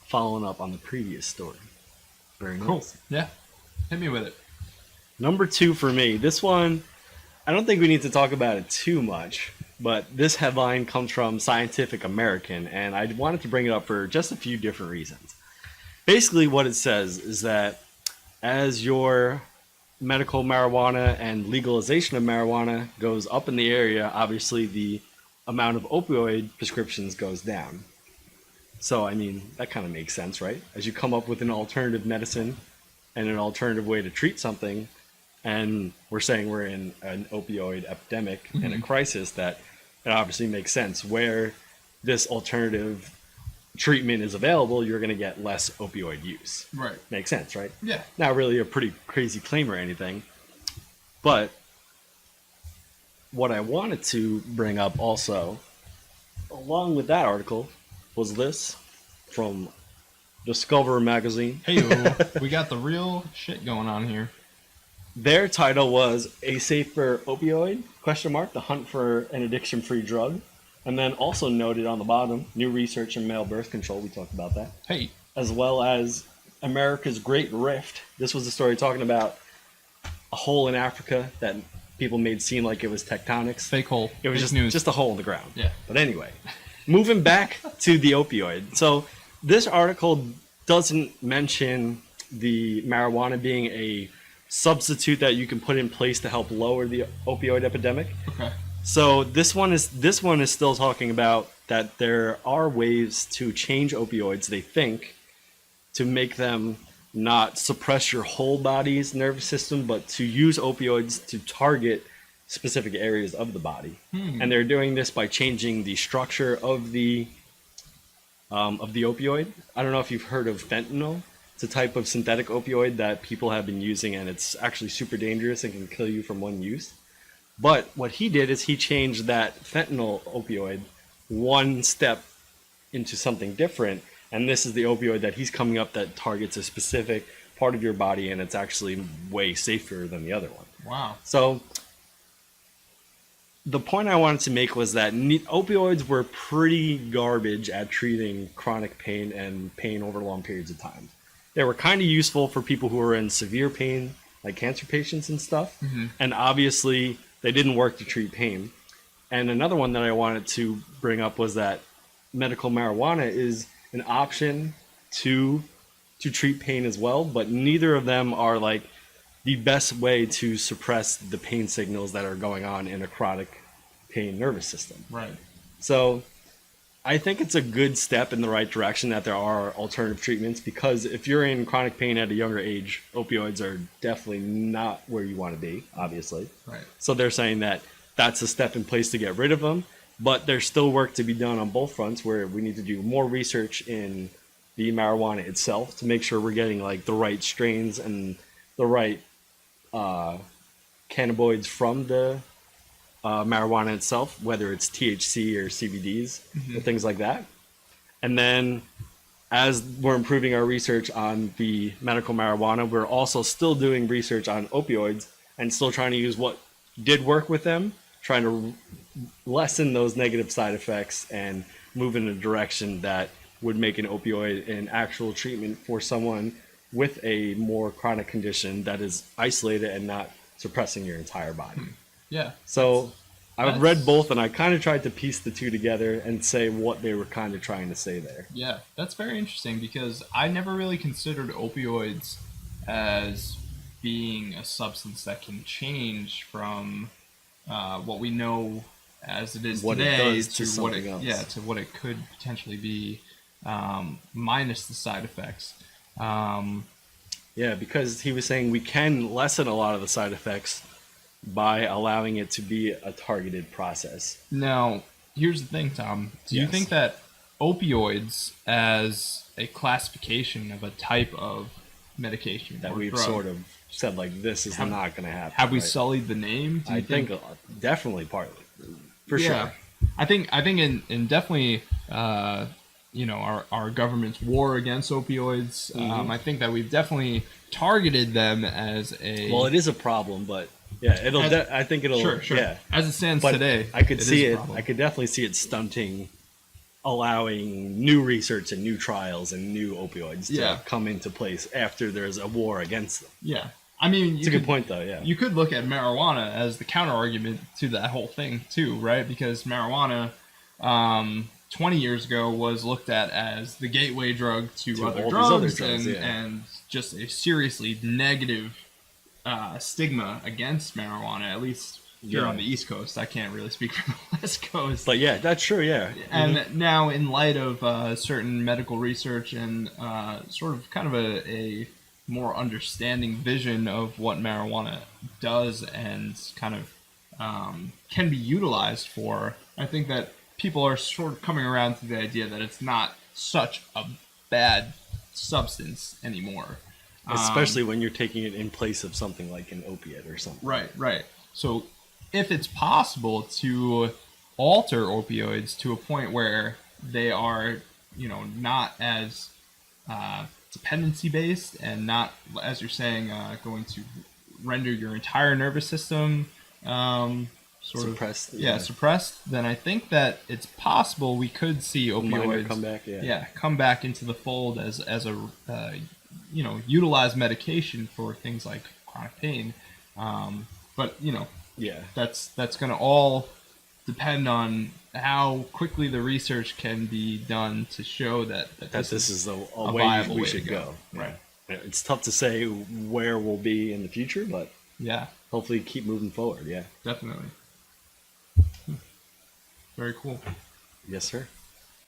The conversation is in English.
following up on the previous story. Very Cool. nice. Yeah. Hit me with it. Number 2 for me. This one, I don't think we need to talk about it too much, but this headline comes from Scientific American, and I wanted to bring it up for just a few different reasons. Basically, what it says is that as your medical marijuana and legalization of marijuana goes up in the area, obviously the amount of opioid prescriptions goes down. So, I mean, that kind of makes sense, right? As you come up with an alternative medicine and an alternative way to treat something, and we're saying we're in an opioid epidemic and a crisis, that it obviously makes sense. Where this alternative treatment is available, you're going to get less opioid use. Right. Makes sense, right? Yeah. Not really a pretty crazy claim or anything. But what I wanted to bring up also, along with that article, was this from Discover magazine. Hey, we got the real shit going on here. Their title was "A Safer Opioid?" The hunt for an addiction-free drug. And then also noted on the bottom, new research in male birth control. We talked about that. Hey. As well as America's Great Rift. This was a story talking about a hole in Africa that people made seem like it was tectonics. Fake hole. It was Fake news. just a hole in the ground. Yeah. But anyway, moving back to the opioid. So this article doesn't mention the marijuana being a substitute that you can put in place to help lower the opioid epidemic. Okay. So this one is still talking about that there are ways to change opioids, they think, to make them not suppress your whole body's nervous system, but to use opioids to target specific areas of the body. And they're doing this by changing the structure of the opioid. I don't know if you've heard of fentanyl. It's a type of synthetic opioid that people have been using, and it's actually super dangerous and can kill you from one use. But what he did is he changed that fentanyl opioid one step into something different, and this is the opioid that he's coming up that targets a specific part of your body, and it's actually way safer than the other one. Wow. So the point I wanted to make was that opioids were pretty garbage at treating chronic pain and pain over long periods of time. They were kind of useful for people who were in severe pain, like cancer patients and stuff, and obviously they didn't work to treat pain. And another one that I wanted to bring up was that medical marijuana is an option to treat pain as well, but neither of them are like the best way to suppress the pain signals that are going on in a chronic pain nervous system. Right. So I think it's a good step in the right direction that there are alternative treatments, because if you're in chronic pain at a younger age, opioids are definitely not where you want to be, obviously. Right. So they're saying that that's a step in place to get rid of them, but there's still work to be done on both fronts, where we need to do more research in the marijuana itself to make sure we're getting like the right strains and the right cannabinoids from the marijuana itself, whether it's THC or CBDs or things like that. And then as we're improving our research on the medical marijuana, we're also still doing research on opioids and still trying to use what did work with them, trying to lessen those negative side effects and move in a direction that would make an opioid an actual treatment for someone with a more chronic condition that is isolated and not suppressing your entire body. Yeah. So I've read both, and I kind of tried to piece the two together and say what they were kind of trying to say there. Yeah, that's very interesting, because I never really considered opioids as being a substance that can change from what we know as it is What today it does to what something else. Yeah, to what it could potentially be, minus the side effects. Yeah, because he was saying we can lessen a lot of the side effects by allowing it to be a targeted process. Now, here's the thing, Tom. Do you Yes. think that opioids as a classification of a type of medication That or we've drug, sort of said, like, this is not going to happen. have we right? sullied the name? Do you I think definitely partly. For sure. I think in definitely our government's war against opioids. I think that we've definitely targeted them as a Well, it is a problem, but yeah, I think it'll sure. yeah. As it stands But today, I could it see is a it. problem. I could definitely see it stunting allowing new research and new trials and new opioids Yeah. to come into place after there's a war against them. Yeah. I mean, It's a good point, though. Yeah. you could look at marijuana as the counter argument to that whole thing too, right? Because marijuana, 20 years ago, was looked at as the gateway drug to To other all these other drugs, drugs, and yeah. and just a seriously negative stigma against marijuana. At least here Yeah. on the East Coast, I can't really speak for the West Coast. But yeah, that's true. Yeah. And now, in light of certain medical research and sort of kind of a more understanding vision of what marijuana does and kind of can be utilized for, I think that people are sort of coming around to the idea that it's not such a bad substance anymore. Especially when you're taking it in place of something like an opiate or something. Right, right. So if it's possible to alter opioids to a point where they are, not as dependency based and not, as you're saying, going to render your entire nervous system sort Suppressed, of yeah. suppressed, then I think that it's possible we could see Minor opioids comeback, yeah. come back into the fold as a utilized medication for things like chronic pain. But Yeah. that's going to all depend on how quickly the research can be done to show that This is a way viable we way to should go. Right. Yeah. It's tough to say where we'll be in the future, but Yeah, hopefully keep moving forward. Yeah. definitely. Very cool. Yes, sir.